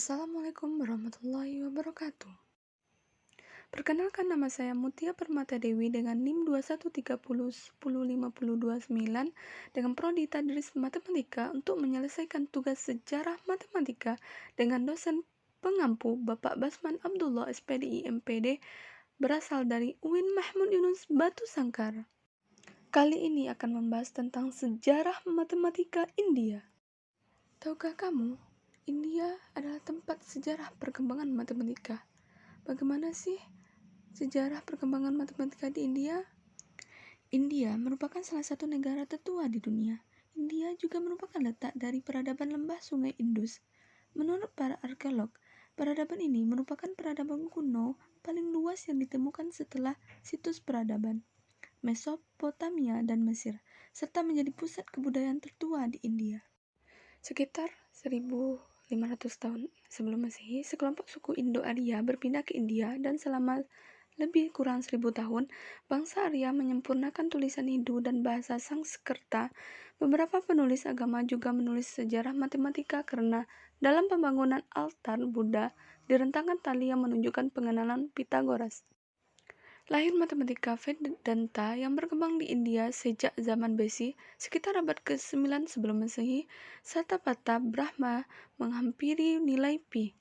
Assalamualaikum warahmatullahi wabarakatuh. Perkenalkan, nama saya Mutia Permata Dewi dengan NIM 2130105229 dengan prodi Tadris Matematika untuk menyelesaikan tugas sejarah matematika dengan dosen pengampu Bapak Basman Abdullah SPDI MPD berasal dari UIN Mahmud Yunus Batu Sangkar. Kali ini akan membahas tentang sejarah matematika India. Tahukah kamu, India adalah tempat sejarah perkembangan matematika. Bagaimana sih sejarah perkembangan matematika di India? India merupakan salah satu negara tertua di dunia. India juga merupakan letak dari peradaban lembah Sungai Indus. Menurut para arkeolog, peradaban ini merupakan peradaban kuno paling luas yang ditemukan setelah situs peradaban Mesopotamia dan Mesir, serta menjadi pusat kebudayaan tertua di India. Sekitar 1500 tahun sebelum Masehi, sekelompok suku Indo-Arya berpindah ke India dan selama lebih kurang 1000 tahun, bangsa Arya menyempurnakan tulisan Hindu dan bahasa Sanskerta. Beberapa penulis agama juga menulis sejarah matematika karena dalam pembangunan altar Buddha direntangkan tali yang menunjukkan pengenalan Pythagoras. Lahir matematika Vedanta yang berkembang di India sejak zaman Besi, sekitar abad ke-9 sebelum Masehi, Satapatha Brahma menghampiri nilai pi.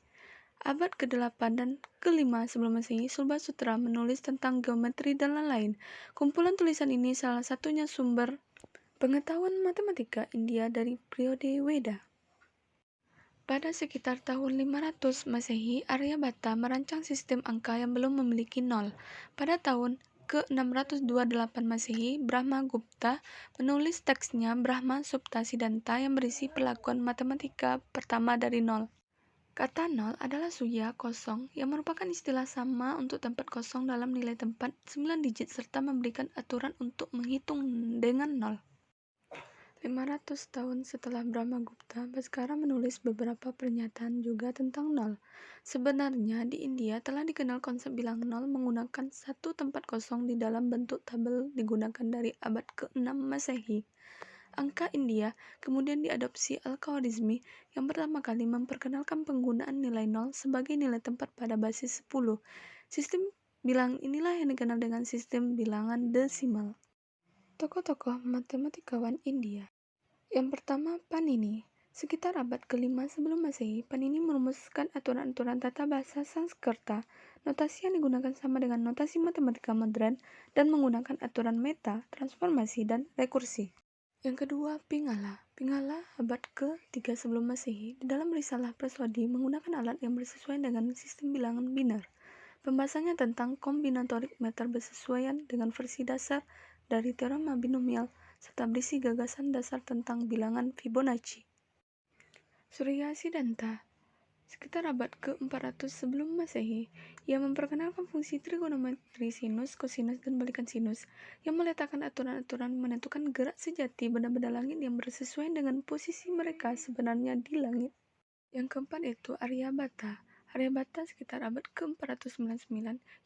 Abad ke-8 dan ke-5 sebelum Masehi, Sulbasutra menulis tentang geometri dan lain-lain. Kumpulan tulisan ini salah satunya sumber pengetahuan matematika India dari periode Weda. Pada sekitar tahun 500 Masehi, Aryabhata merancang sistem angka yang belum memiliki nol. Pada tahun ke-628 Masehi, Brahmagupta menulis teksnya Brahma Suptasiddhanta yang berisi perlakuan matematika pertama dari nol. Kata nol adalah suya kosong yang merupakan istilah sama untuk tempat kosong dalam nilai tempat 9 digit serta memberikan aturan untuk menghitung dengan nol. 500 tahun setelah Brahmagupta, Bhaskara menulis beberapa pernyataan juga tentang nol. Sebenarnya di India telah dikenal konsep bilang nol menggunakan satu tempat kosong di dalam bentuk tabel digunakan dari abad ke-6 Masehi. Angka India kemudian diadopsi Al-Khwarizmi yang pertama kali memperkenalkan penggunaan nilai nol sebagai nilai tempat pada basis 10. Sistem bilang inilah yang dikenal dengan sistem bilangan desimal. Tokoh-tokoh matematikawan India. Yang pertama, Panini. Sekitar abad ke-5 sebelum Masehi, Panini merumuskan aturan-aturan tata bahasa Sanskerta. Notasi yang digunakan sama dengan notasi matematika modern dan menggunakan aturan meta, transformasi, dan rekursi. Yang kedua, Pingala. Pingala abad ke-3 sebelum Masehi, di dalam risalah Perswadi menggunakan alat yang bersesuaian dengan sistem bilangan biner. Pembahasannya tentang kombinatorik meter bersesuaian dengan versi dasar dari teorema binomial serta berisi gagasan dasar tentang bilangan Fibonacci. Surya Siddhanta. Sekitar abad ke-400 sebelum Masehi, ia memperkenalkan fungsi trigonometri sinus, kosinus, dan balikan sinus yang meletakkan aturan-aturan menentukan gerak sejati benda-benda langit yang bersesuaian dengan posisi mereka sebenarnya di langit. Yang keempat itu Aryabhata. Aryabhata sekitar abad ke-499,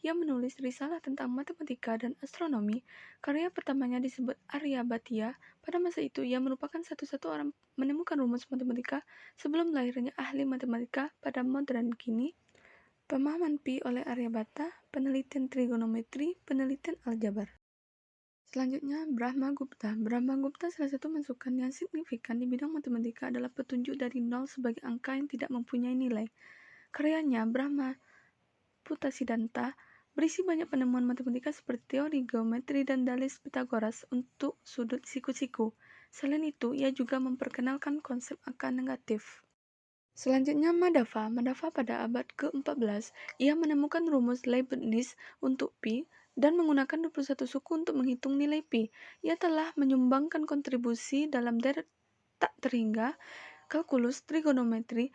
ia menulis risalah tentang matematika dan astronomi. Karya pertamanya disebut Aryabhatiya. Pada masa itu, ia merupakan satu-satu orang menemukan rumus matematika sebelum lahirnya ahli matematika pada modern kini. Pemahaman pi oleh Aryabhata, penelitian trigonometri, penelitian aljabar. Selanjutnya, Brahmagupta. Brahmagupta salah satu masukan yang signifikan di bidang matematika adalah petunjuk dari nol sebagai angka yang tidak mempunyai nilai. Karyanya, Brahma Putasiddhanta, berisi banyak penemuan matematika seperti teori geometri dan dalil Pythagoras untuk sudut siku-siku. Selain itu, ia juga memperkenalkan konsep angka negatif. Selanjutnya, Madhava. Madhava pada abad ke-14, ia menemukan rumus Leibniz untuk pi dan menggunakan 21 suku untuk menghitung nilai pi. Ia telah menyumbangkan kontribusi dalam deret tak terhingga, kalkulus, trigonometri,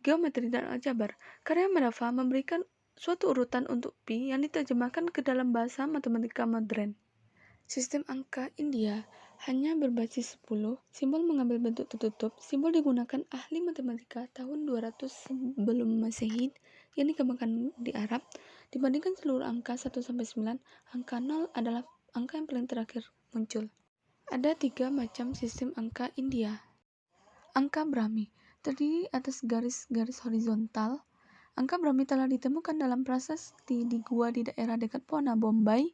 geometri, dan aljabar. Karya Madhava memberikan suatu urutan untuk pi yang diterjemahkan ke dalam bahasa matematika modern. Sistem angka India hanya berbasis 10, simbol mengambil bentuk tertutup. Simbol digunakan ahli matematika tahun 200 sebelum Masehi yang dikembangkan di Arab. Dibandingkan seluruh angka 1-9, angka 0 adalah angka yang paling terakhir muncul. Ada 3 macam sistem angka India. Angka Brahmi. terdiri atas garis-garis horizontal. Angka Brahmi telah ditemukan dalam prasasti di gua di daerah dekat Pone, Bombay.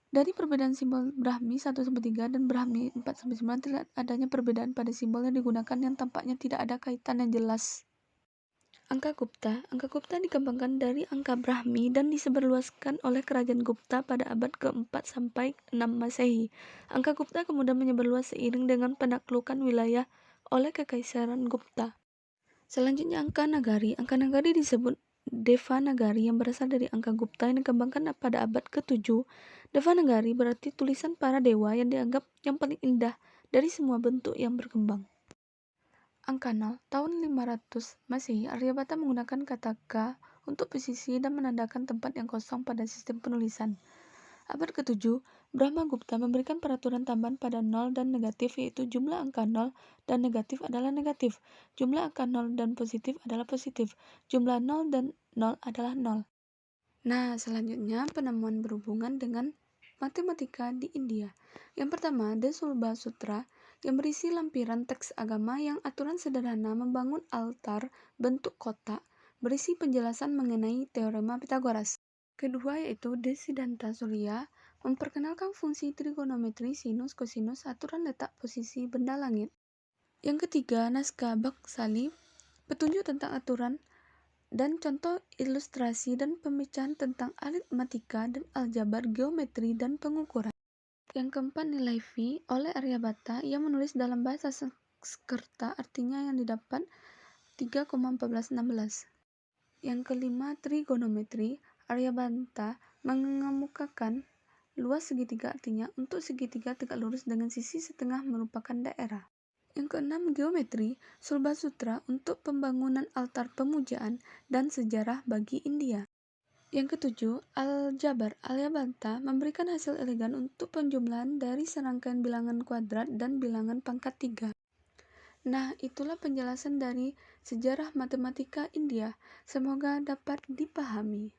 Dari perbedaan simbol Brahmi 1-3 dan Brahmi 4-9 terlihat adanya perbedaan pada simbol yang digunakan yang tampaknya tidak ada kaitan yang jelas. Angka Gupta dikembangkan dari angka Brahmi dan disebarluaskan oleh kerajaan Gupta pada abad ke-4 sampai 6 Masehi. Angka Gupta kemudian menyebarluas seiring dengan penaklukan wilayah oleh Kekaisaran Gupta. Selanjutnya angka Nagari disebut Devanagari yang berasal dari angka Gupta yang dikembangkan pada abad ke-7. Devanagari berarti tulisan para dewa yang dianggap yang paling indah dari semua bentuk yang berkembang. Angka 0, tahun 500 Masehi, Aryabhata menggunakan kata Ka untuk posisi dan menandakan tempat yang kosong pada sistem penulisan. Abad ke-7, Brahmagupta memberikan peraturan tambahan pada 0 dan negatif, yaitu jumlah angka 0 dan negatif adalah negatif, jumlah angka 0 dan positif adalah positif, jumlah 0 dan 0 adalah 0. Nah, selanjutnya penemuan berhubungan dengan matematika di India. Yang pertama, The Sulba Sutra yang berisi lampiran teks agama yang aturan sederhana membangun altar bentuk kotak berisi penjelasan mengenai teorema Pythagoras. Kedua yaitu De Siddhanta Surya memperkenalkan fungsi trigonometri sinus kosinus aturan letak posisi benda langit. Yang ketiga, naskah Baksali petunjuk tentang aturan dan contoh ilustrasi dan pemecahan tentang aritmatika dan aljabar, geometri dan pengukuran. Yang keempat, nilai Phi oleh Aryabhata yang menulis dalam bahasa Sanskerta, artinya yang didapat 3,1416. Yang kelima, trigonometri. Aryabhata mengemukakan luas segitiga, artinya untuk segitiga tegak lurus dengan sisi setengah merupakan daerah. Yang keenam, geometri. Sulba Sutra untuk pembangunan altar pemujaan dan sejarah bagi India. Yang ketujuh, aljabar. Aryabhata memberikan hasil elegan untuk penjumlahan dari serangkaian bilangan kuadrat dan bilangan pangkat 3. Nah, itulah penjelasan dari sejarah matematika India. Semoga dapat dipahami.